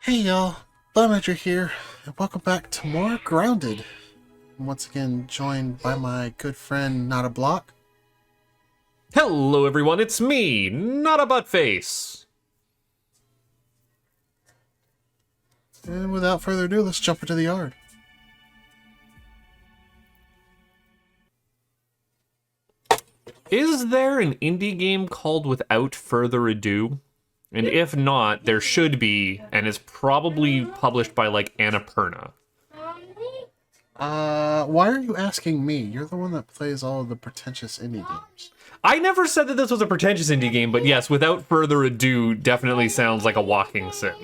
Hey y'all, Blaumagier here, and welcome back to more Grounded. I'm once again joined by my good friend Not a Block. Hello everyone, it's me, Not a Buttface. And without further ado, let's jump into the yard. Is there an indie game called Without Further Ado? And if not, there should be, and is probably published by like Annapurna. Why are you asking me? You're the one that plays all of the pretentious indie games. I never said that this was a pretentious indie game, but yes, Without Further Ado definitely sounds like a walking sim.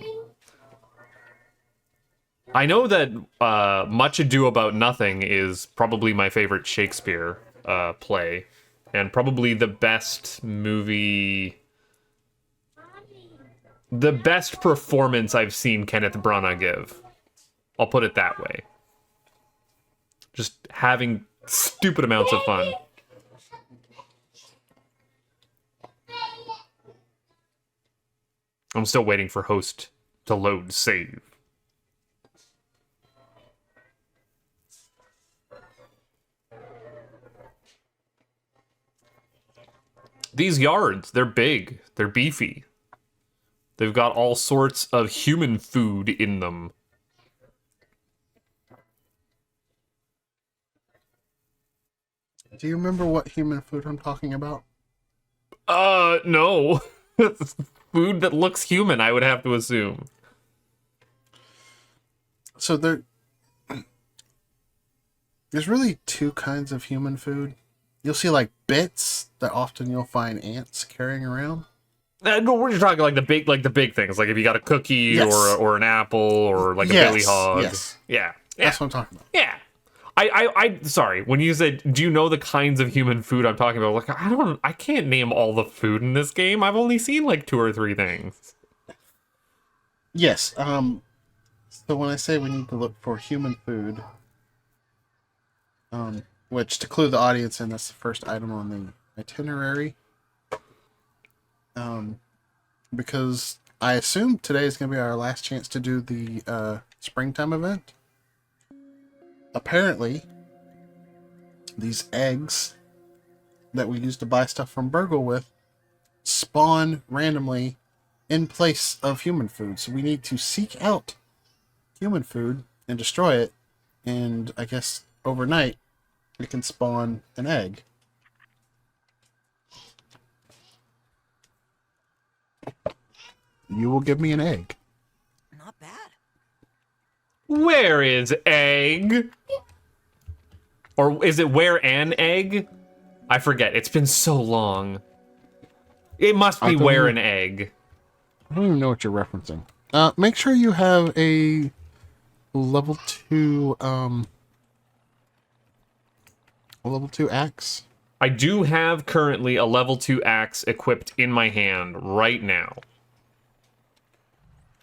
I know that Much Ado About Nothing is probably my favorite Shakespeare play, and probably the best movie, the best performance I've seen Kenneth Branagh give. I'll put it that way. Just having stupid amounts of fun. I'm still waiting for host to load save. These yards, they're big, they're beefy. They've got all sorts of human food in them. Do you remember what human food I'm talking about? No. Food that looks human, I would have to assume. So there's really two kinds of human food. You'll see like bits that often you'll find ants carrying around. No, we're just talking like the big things. Like if you got a cookie Yes. or an apple or like a billy hog. Yes. Yeah. That's what I'm talking about. Yeah. I sorry, when you said, do you know the kinds of human food I'm talking about? Like, I can't name all the food in this game. I've only seen like 2 or 3 things. Yes. So when I say we need to look for human food, which to clue the audience in, that's the first item on the itinerary. Because I assume today is going to be our last chance to do the springtime event. Apparently, these eggs that we used to buy stuff from Burgle with spawn randomly in place of human food. So we need to seek out human food and destroy it. And I guess overnight, it can spawn an egg. You will give me an egg. Not bad. Where is egg? Or is it where an egg? I forget. It's been so long. It must be where an egg. I don't even know what you're referencing. Make sure you have a level 2, a level 2 axe. I do have currently a level 2 axe equipped in my hand right now.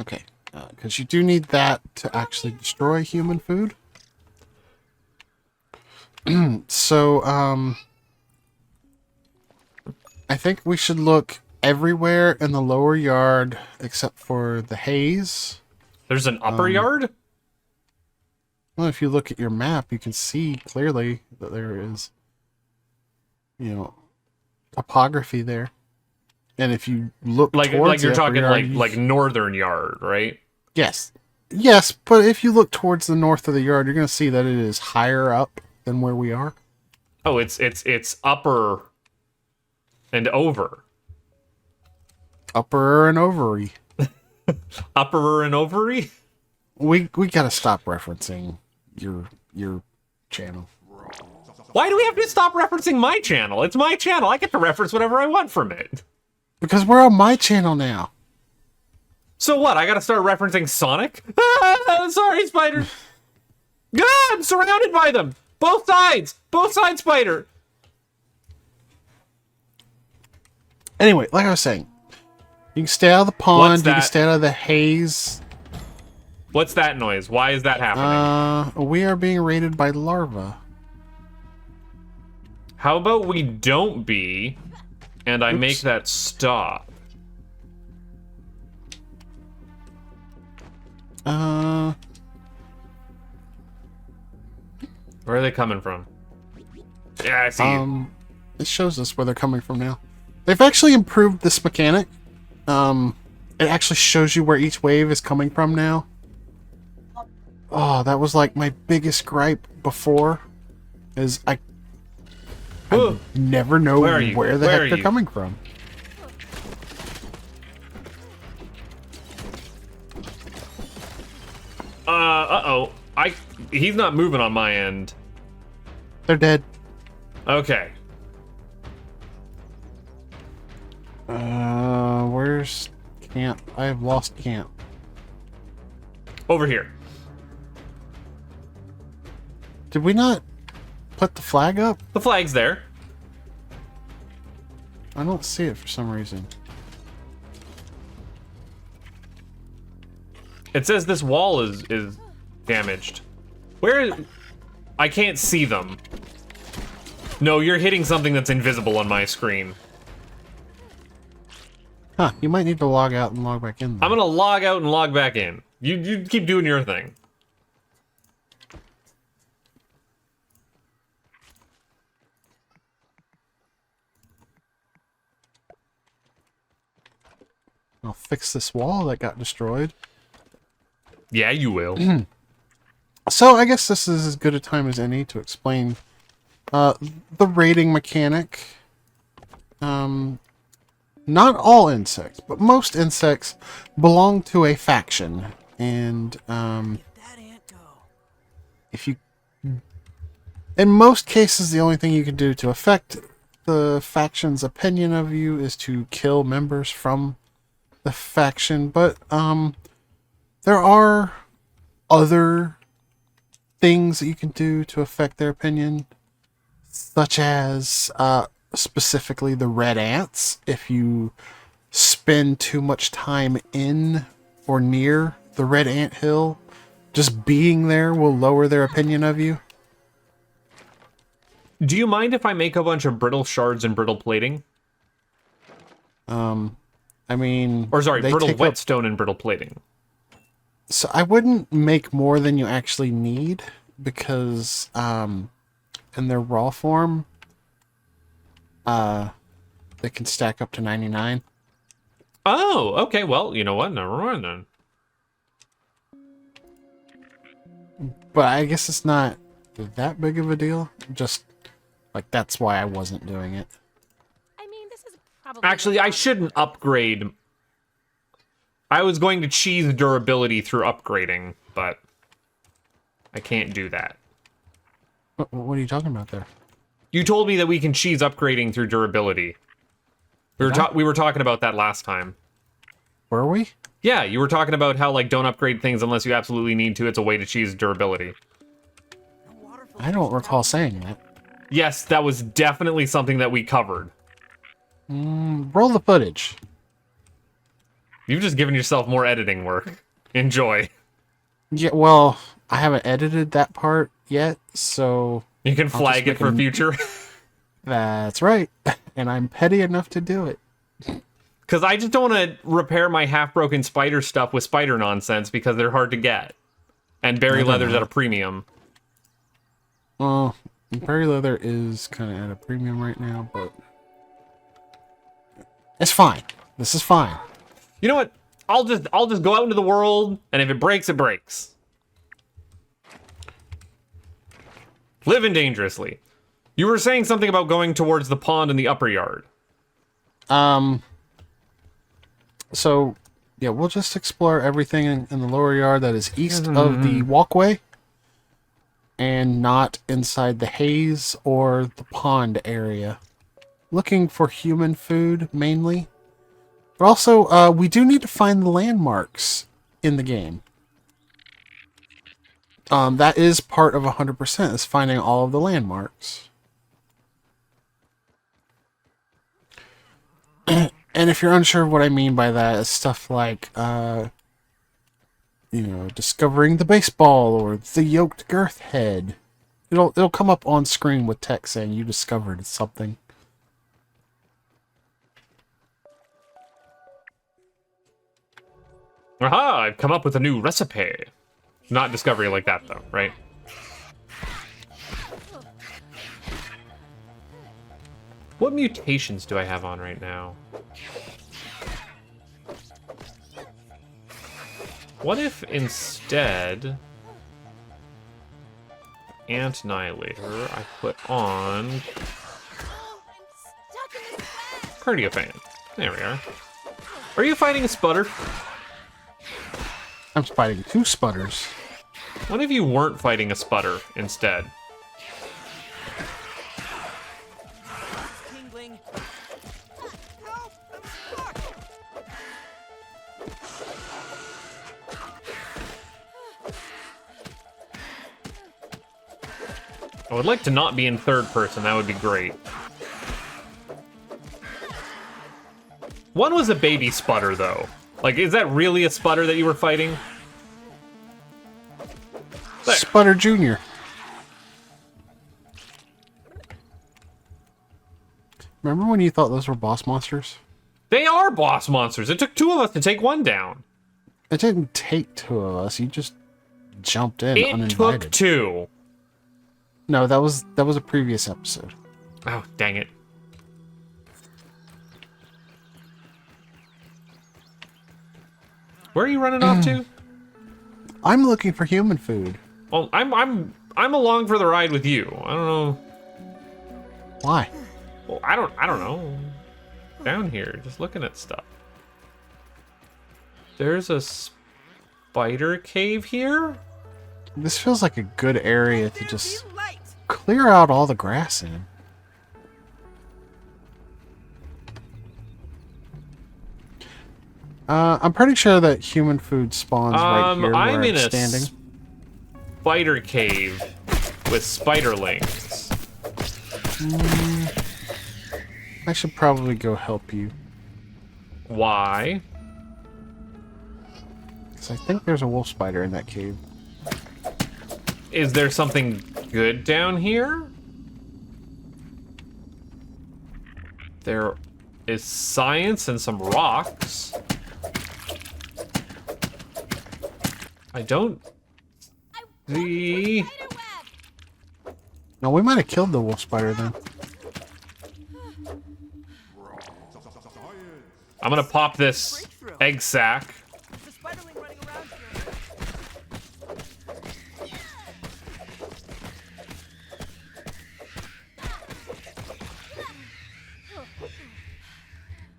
Okay, because you do need that to actually destroy human food. So, I think we should look everywhere in the lower yard except for the haze. There's an upper yard? Well, if you look at your map, you can see clearly that there is, topography there. And if you look Like towards you're the upper talking yard, like northern yard, right? Yes. Yes, but if you look towards the north of the yard, you're going to see that it is higher up than where we are. Oh, it's upper and over. Upper and ovary. Upper and ovary? We got to stop referencing your channel. Why do we have to stop referencing my channel? It's my channel. I get to reference whatever I want from it. Because we're on my channel now. So what? I gotta start referencing Sonic? Ah, sorry, spiders. Ah, I'm surrounded by them. Both sides. Both sides, spider. Anyway, like I was saying, you can stay out of the pond. What's You can that? stay out of the haze. What's that noise? Why is that happening? We are being raided by larva. How about we don't be, and I make that stop? Uh, Where are they coming from? Yeah, I see you. it shows us where they're coming from now. They've actually improved this mechanic. It actually shows you where each wave is coming from now. Oh, that was like my biggest gripe before, is I never know Where are you? where the Where heck are they're you? coming from. Uh-oh. He's not moving on my end. They're dead. Okay. Where's camp? I have lost camp. Over here. Did we not put the flag up? The flag's there. I don't see it for some reason. It says this wall is damaged. Where? I can't see them. No, you're hitting something that's invisible on my screen. Huh, you might need to log out and log back in. I'm gonna log out and log back in. You keep doing your thing. I'll fix this wall that got destroyed. Yeah, you will. So I guess this is as good a time as any to explain the raiding mechanic. Not all insects, but most insects belong to a faction, and if you, in most cases, the only thing you can do to affect the faction's opinion of you is to kill members from the faction. But there are other things that you can do to affect their opinion, such as specifically the red ants. If you spend too much time in or near the red ant hill, just being there will lower their opinion of you. Do you mind if I make a bunch of brittle shards and brittle plating? I mean, Or sorry, they brittle take up- whetstone and brittle plating. So I wouldn't make more than you actually need, because in their raw form, they can stack up to 99. Oh, okay. Well, you know what? Never mind then. But I guess it's not that big of a deal. Just like that's why I wasn't doing it. I mean, this is probably Actually, I shouldn't upgrade. I was going to cheese durability through upgrading, but I can't do that. What are you talking about there? You told me that we can cheese upgrading through durability. We were talking about that last time. Were we? Yeah, you were talking about how, like, don't upgrade things unless you absolutely need to. It's a way to cheese durability. I don't recall saying that. Yes, that was definitely something that we covered. Roll the footage. You've just given yourself more editing work. Enjoy. Yeah, well, I haven't edited that part yet, so You can I'll flag just it for make future. that's right. And I'm petty enough to do it. Because I just don't want to repair my half-broken spider stuff with spider nonsense because they're hard to get. And berry leather's at a premium. Well, berry leather is kind of at a premium right now, but it's fine. This is fine. You know what? I'll just go out into the world, and if it breaks, it breaks. Living dangerously. You were saying something about going towards the pond in the upper yard. So, yeah, we'll just explore everything in the lower yard that is east of the walkway and not inside the haze or the pond area. Looking for human food, mainly. But also, we do need to find the landmarks in the game. That is part of 100%, is finding all of the landmarks. And if you're unsure of what I mean by that, it's stuff like, discovering the baseball or the yoked girth head. It'll come up on screen with text saying you discovered something. Aha! I've come up with a new recipe. Not discovery like that, though, right? What mutations do I have on right now? What if instead... Ant Annihilator, I put on... Cardiofan. There we are. Are you fighting a sputter? I'm fighting 2 sputters. What if you weren't fighting a sputter instead? Tingling. I would like to not be in third person, that would be great. One was a baby sputter, though. Like, is that really a sputter that you were fighting? There. Sputter Junior. Remember when you thought those were boss monsters? They are boss monsters. It took 2 of us to take one down. It didn't take 2 of us. You just jumped in It uninvited. took 2. No, that was a previous episode. Oh, dang it. Where are you running off to? I'm looking for human food. Well, I'm along for the ride with you. I don't know. Why? Well, I don't know. Down here, just looking at stuff. There's a spider cave here? This feels like a good area to just clear out all the grass in. I'm pretty sure that human food spawns right here where I'm in a standing. spider cave with spiderlings. I should probably go help you. Why? Because I think there's a wolf spider in that cave. Is there something good down here? There is science and some rocks. I don't see... No, we might have killed the wolf spider then. I'm gonna pop this egg sack. There's a spiderling running around here.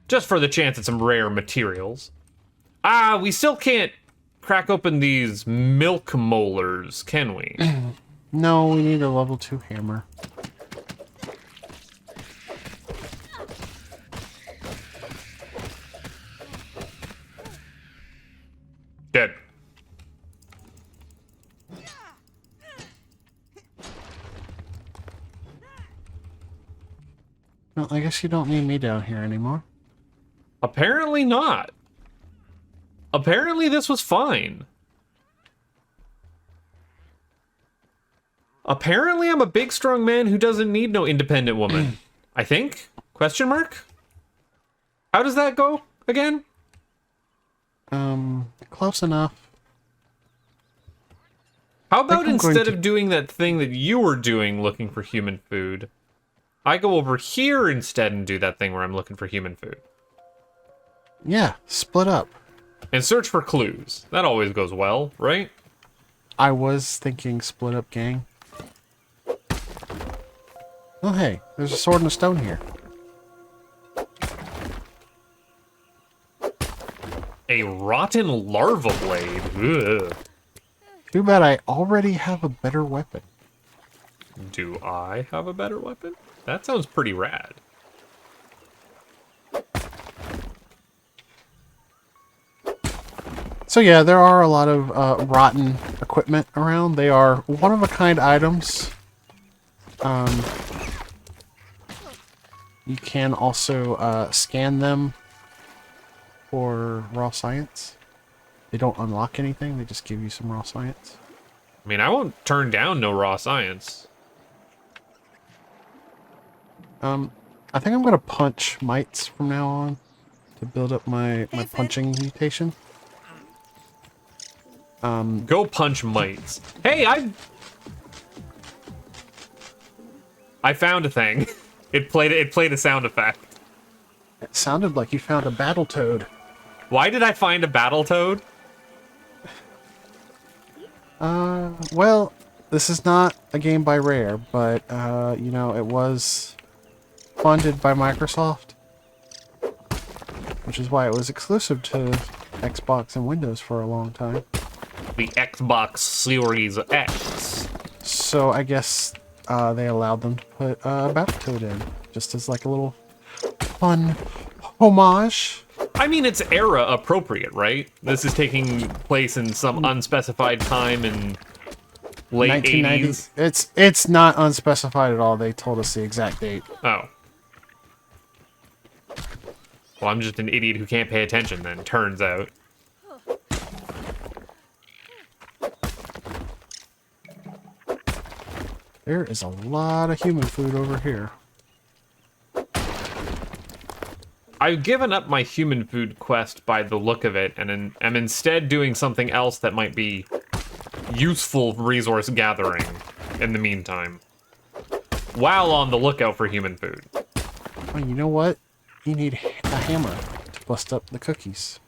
Just for the chance at some rare materials. Ah, we still can't crack open these milk molars, can we? No, we need a level 2 hammer. Dead. Well, I guess you don't need me down here anymore. Apparently not. Apparently this was fine. Apparently I'm a big strong man who doesn't need no independent woman. I think? Question mark? How does that go again? Close enough. How about I'm going instead to- of doing that thing that you were doing looking for human food, I go over here instead and do that thing where I'm looking for human food. Yeah, split up. And search for clues. That always goes well, right? I was thinking split up, gang. Oh, hey, there's a sword and a stone here. A rotten larva blade. Ugh. Too bad I already have a better weapon. Do I have a better weapon? That sounds pretty rad. So yeah, there are a lot of rotten equipment around. They are one-of-a-kind items. You can also scan them for raw science. They don't unlock anything, they just give you some raw science. I mean, I won't turn down no raw science. I think I'm gonna punch mites from now on to build up my punching mutation. Go punch mites. Hey, I found a thing. It played a sound effect. It sounded like you found a Battletoad. Why did I find a Battletoad? Well, this is not a game by Rare, but, you know, it was funded by Microsoft, which is why it was exclusive to Xbox and Windows for a long time. The Xbox Series X. So I guess, they allowed them to put, Battletoad in, just as like a little fun homage. I mean, it's era appropriate, right? This is taking place in some unspecified time in late 1990. 80s. It's not unspecified at all. They told us the exact date. Oh. Well, I'm just an idiot who can't pay attention then, turns out. There is a lot of human food over here. I've given up my human food quest by the look of it, and am instead doing something else that might be useful resource gathering in the meantime, while on the lookout for human food. Oh, you know what? You need a hammer to bust up the cookies.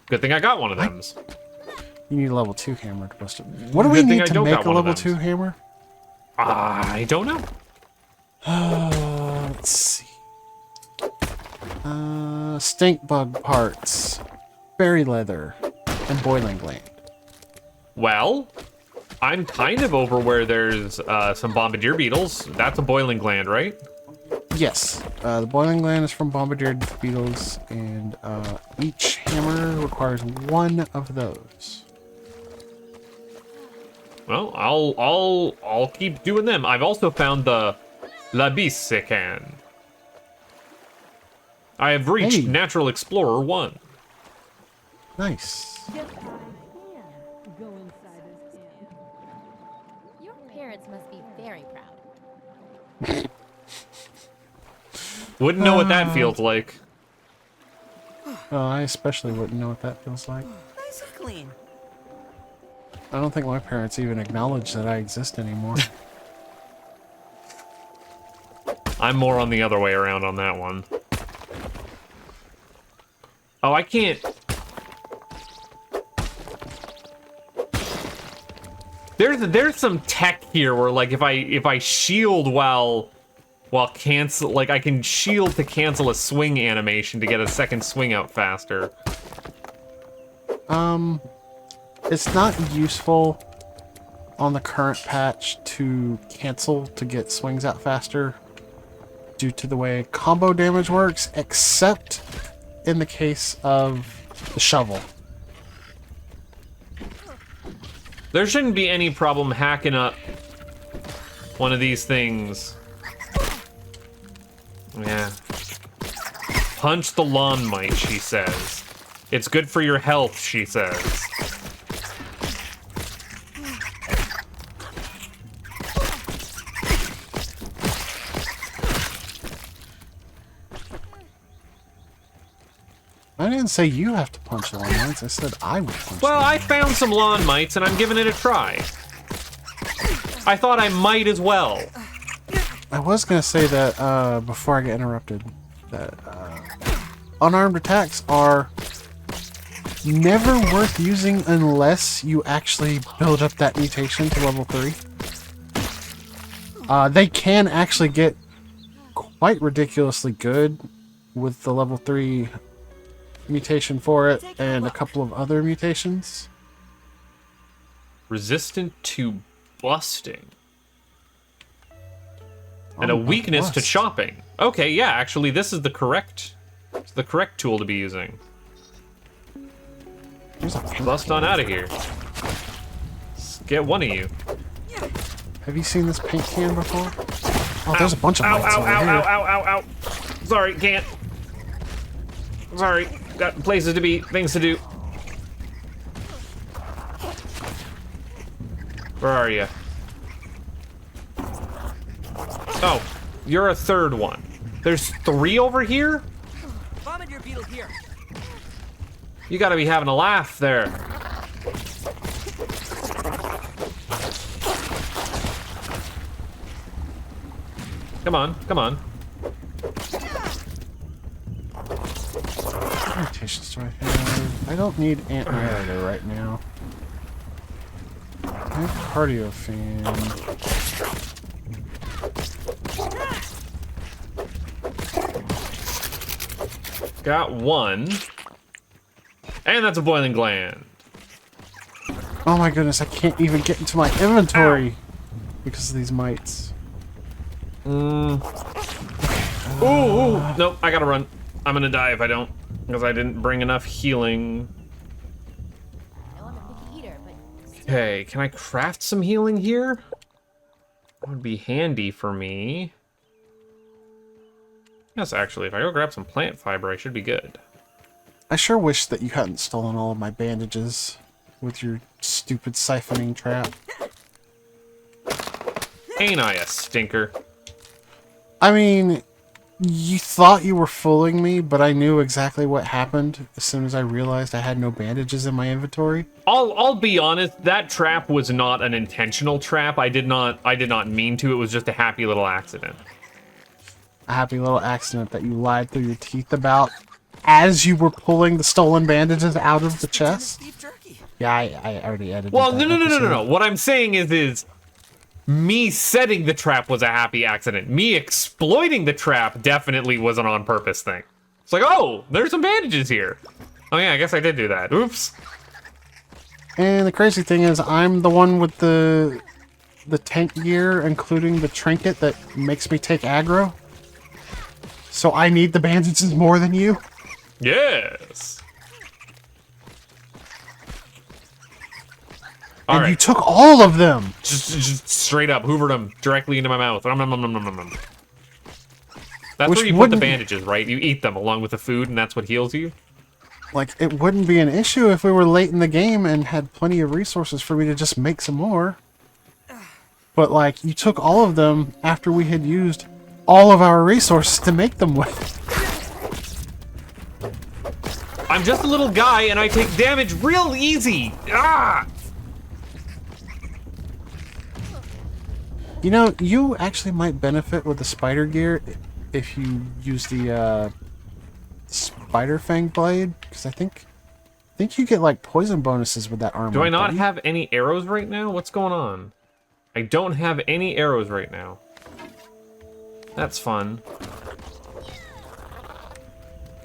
Good thing I got one of them. You need a level 2 hammer to bust up. What do we Good thing need I to don't make got a one of level them. 2 hammer? I don't know. Let's see. Stink bug parts, berry leather, and boiling gland. Well, I'm kind of over where there's some bombardier beetles. That's a boiling gland, right? Yes, the boiling gland is from bombardier beetles, and each hammer requires one of those. Well, I'll keep doing them. I've also found the Labisican. I have reached Hey. Natural Explorer 1. Nice. Your parents must be very proud. Wouldn't know what that feels like. I especially wouldn't know what that feels like. Nice and clean. I don't think my parents even acknowledge that I exist anymore. I'm more on the other way around on that one. Oh, I can't. There's some tech here where, like, if I shield while cancel, like, I can shield to cancel a swing animation to get a second swing out faster. It's not useful on the current patch to cancel to get swings out faster due to the way combo damage works, except in the case of the shovel. There shouldn't be any problem hacking up one of these things. Yeah. Punch the lawn mite, she says. It's good for your health, she says. I didn't say you have to punch lawn mites. I said I would punch Well, them. I found some lawn mites and I'm giving it a try. I thought I might as well. I was gonna say that before I get interrupted, that unarmed attacks are never worth using unless you actually build up that mutation to level 3. They can actually get quite ridiculously good with the level 3 mutation for it and a couple of other mutations. Resistant to busting. And a weakness to bust. chopping. Okay, yeah, actually this is the correct tool to be using. There's a paint Bust can. on out of here. Let's get one of you. Have you seen this paint can before? Oh, there's a bunch of Ow, mites ow, over ow, here. ow, ow, ow, ow. Sorry, can't. Sorry, got places to be, things to do. Where are you? Oh, you're a third one. There's 3 over here? Bombardier beetle here. You gotta be having a laugh there. Come on, come on. What mutations do I have? I don't need antimatter right now. I have cardio fan. Got one. And that's a boiling gland. Oh my goodness, I can't even get into my inventory because of these mites. Ooh, nope, I gotta run. I'm gonna die if I don't, because I didn't bring enough healing. I know I'm a picky eater, but still, Okay, can I craft some healing here? That would be handy for me. Yes, actually, if I go grab some plant fiber, I should be good. I sure wish that you hadn't stolen all of my bandages with your stupid siphoning trap. Ain't I a stinker? I mean, you thought you were fooling me, but I knew exactly what happened as soon as I realized I had no bandages in my inventory. I'll be honest, that trap was not an intentional trap. I did not mean to. It was just a happy little accident. A happy little accident that you lied through your teeth about as you were pulling the stolen bandages out of the chest. Beef jerky. Yeah, I already edited Well, that no. episode. What I'm saying is me setting the trap was a happy accident. Me exploiting the trap definitely was an on-purpose thing. It's like, oh, there's some bandages here. Oh yeah, I guess I did do that. Oops. And the crazy thing is, I'm the one with the tank gear, including the trinket that makes me take aggro. So I need the bandages more than you. Yes. And All right. you took all of them. Just straight up hoovered them directly into my mouth. Nom, nom, nom, nom, nom, nom, nom. That's Which where you put the wouldn't- bandages, right? You eat them along with the food, and that's what heals you. Like, it wouldn't be an issue if we were late in the game and had plenty of resources for me to just make some more. But, like, you took all of them after we had used all of our resources to make them with. I'm just a little guy, and I take damage real easy. Ah! You know, you actually might benefit with the spider gear if you use the spider fang blade, because I think you get like poison bonuses with that armor. Do I not don't you? have any arrows right now? What's going on? I don't have any arrows right now. That's fun.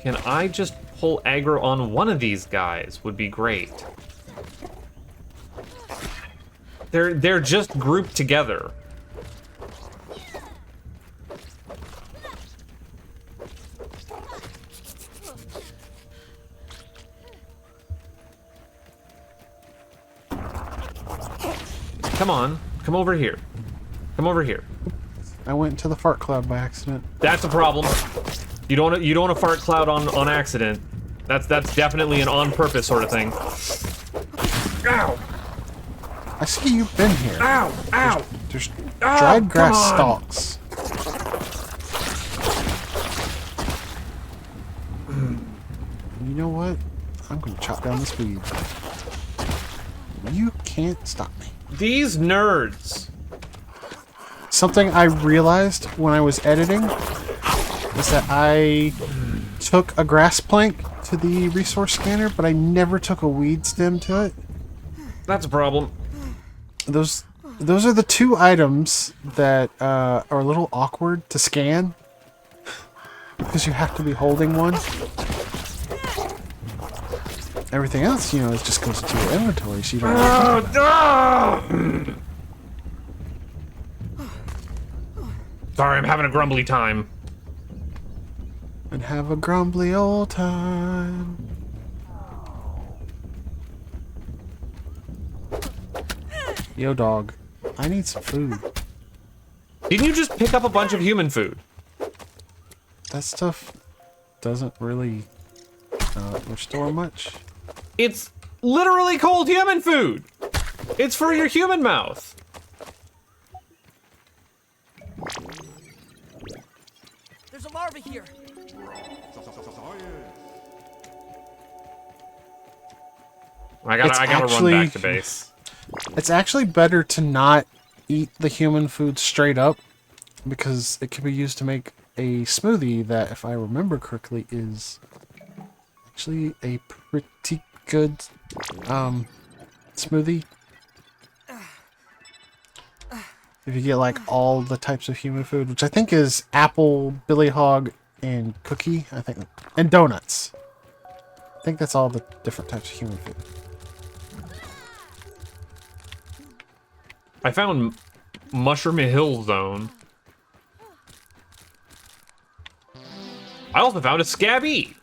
Can I just pull aggro on one of these guys? Would be great. They're just grouped together. Come on, come over here. Come over here. I went into the fart cloud by accident. That's a problem. You don't want to fart cloud on accident. That's definitely an on purpose sort of thing. Ow! I see you've been here. Ow! Ow! There's Ah, dried grass come on. stalks. You know what? I'm gonna chop down this weed. You can't stop me. These nerds. Something I realized when I was editing is that I took a grass plank to the resource scanner, but I never took a weed stem to it. That's a problem. Those are the two items that are a little awkward to scan because you have to be holding one. Everything else, you know, it just goes into your inventory, so you don't. Sorry, I'm having a grumbly time. And have a grumbly old time. Yo, dog. I need some food. Didn't you just pick up a bunch of human food? That stuff doesn't really restore much. It's literally cold human food. It's for your human mouth. There's a larva here. I gotta run back to base. It's actually better to not eat the human food straight up because it can be used to make a smoothie that, if I remember correctly, is actually a pretty good smoothie. If you get like all the types of human food, which I think is apple, billy hog, and cookie, I think, and donuts. I think that's all the different types of human food. I found Mushroom Hill Zone. I also found a Scabby.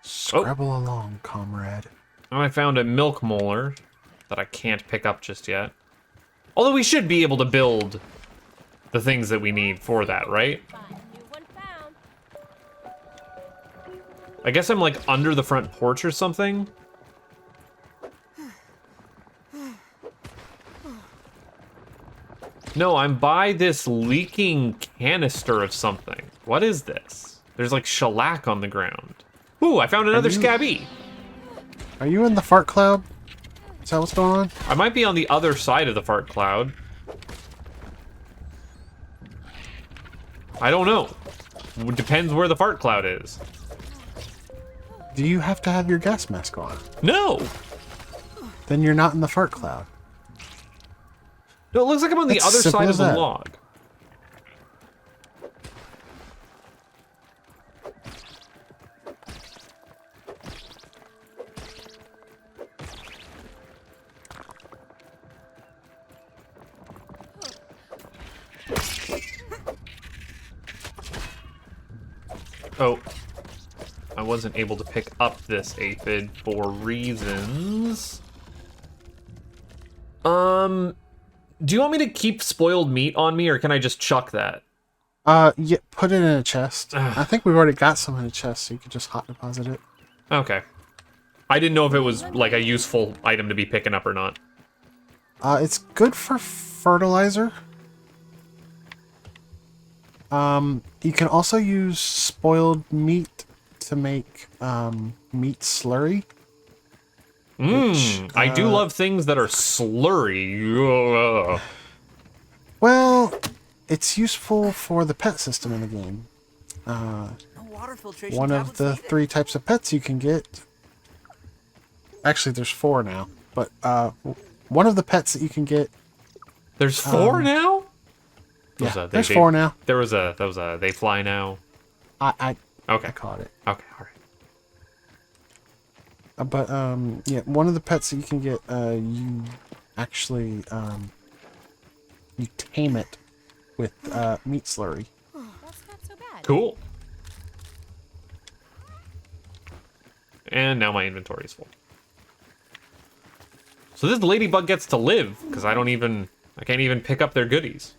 Scrabble along, comrade. And I found a Milk Molar that I can't pick up just yet. Although we should be able to build the things that we need for that, right? New one found. I guess I'm like under the front porch or something. No, I'm by this leaking canister of something. What is this? There's like shellac on the ground. Ooh, I found another Scabby. Are you in the fart cloud? Is that what's going on? I might be on the other side of the fart cloud. I don't know. It depends where the fart cloud is. Do you have to have your gas mask on? No! Then you're not in the fart cloud. No, it looks like I'm on the It's other simple side of as the that. log. Oh, I wasn't able to pick up this aphid for reasons. Do you want me to keep spoiled meat on me, or can I just chuck that? Yeah, put it in a chest. I think we've already got some in a chest, so you could just hot deposit it. Okay. I didn't know if it was like a useful item to be picking up or not. It's good for fertilizer. You can also use spoiled meat to make meat slurry. I do love things that are slurry. Ugh. Well, it's useful for the pet system in the game. No water filtration One of tablets the needed. 3 types of pets you can get. Actually, there's 4 now, but one of the pets that you can get. There's 4 now? Yeah, there's 4 now. There was a they fly now. I Okay. caught it. Okay, all right. But yeah, one of the pets that you can get, you actually you tame it with meat slurry. That's not so bad. Cool. And now my inventory is full. So this ladybug gets to live because I can't even pick up their goodies.